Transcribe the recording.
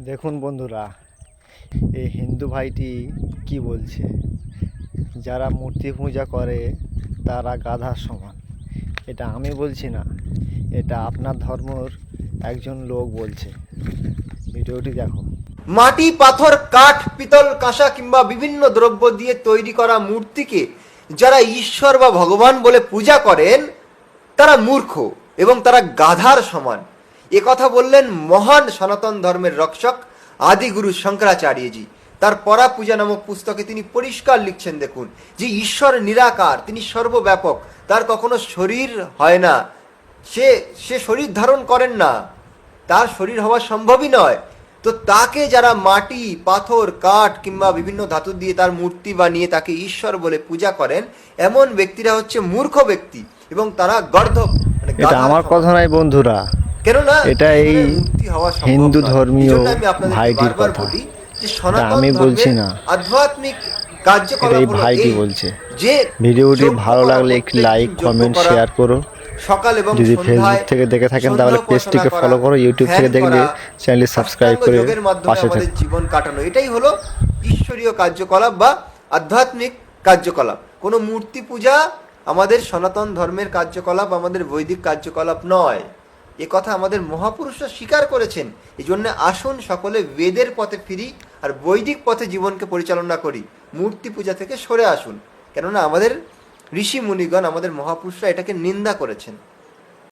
দেখুন বন্ধুরা, এই হিন্দু ভাইটি কি বলছে। যারা মূর্তি পূজা করে তারা গাধার সমান। এটা আমি বলছি না, এটা আপনার ধর্মের একজন লোক বলছে। ভিডিওটি দেখো। মাটি, পাথর, কাঠ, পিতল, কাঁসা কিংবা বিভিন্ন দ্রব্য দিয়ে তৈরি করা মূর্তিকে যারা ঈশ্বর বা ভগবান বলে পূজা করেন তারা মূর্খ এবং তারা গাধার সমান। এ কথা বললেন মহান সনাতন ধর্মের রক্ষক আদিগুরু শঙ্করাচার্যজি। তার পরা পূজা নামক পুস্তকে তিনি পরিষ্কার লিখছেন, দেখুন, যে ঈশ্বর নিরাকার, তিনি সর্বব্যাপক, তার কখনো শরীর হয় না, সে শরীর ধারণ করেন না, তার শরীর হওয়া সম্ভবই নয়। তো তাকে যারা মাটি, পাথর, কাঠ কিংবা বিভিন্ন ধাতু দিয়ে তার মূর্তি বানিয়ে তাকে ঈশ্বর বলে পূজা করেন, এমন ব্যক্তিরা হচ্ছে মূর্খ ব্যক্তি এবং তারা গর্ধব, মানে এটা আমার কথা নয় বন্ধুরা, কেননা এটা এই মূর্তি হওয়া সম্ভব হিন্দু নয়। ধর্মীয় এজন্য আমি আপনাদেরকে ভাইটির বারবার কথা। বলি যে এটা সনাতন আমি বলছি ধর্মের না, আধ্যাত্মিক এটা কার্যকলাপ এই হলো ভাইটি এই, বলছে। যে ভিডিওটি যজ্ঞ ভালো করা, লাগলে একটি প্রত্যেকদিন লাইক, যজ্ঞ কমেন্ট, করা, শেয়ার করো। সকাল এবং যদি ফেসবুক সন্ধ্যায় থেকে দেখে থাকেন তাহলে সন্ধ্যা পেজটিকে উপাসনা ফলো করা, করো, ইউটিউব থেকে ধ্যান দেখলে করা, চ্যানেলটি সাবস্ক্রাইব অষ্টাঙ্গ করে যোগের মাধ্যমে পাশে আমাদের থাকুন। জীবন কাটানো, এটাই হলো ঈশ্বরীয় কার্যকলাপ বা আধ্যাত্মিক কার্যকলাপ। কোনো মূর্তি পূজা আমাদের সনাতন ধর্মের কার্যকলাপ, আমাদের বৈদিক কার্যকলাপ নয়। এ কথা আমাদের মহাপুরুষরা স্বীকার করেছেন। এই জন্য আসুন সকলে বেদের পথে ফিরি আর বৈদিক পথে জীবনকে পরিচালনা করি। মূর্তি পূজা থেকে সরে আসুন, কেননা আমাদের ঋষি মুনিগণ, আমাদের মহাপুরুষরা এটাকে নিন্দা করেছেন।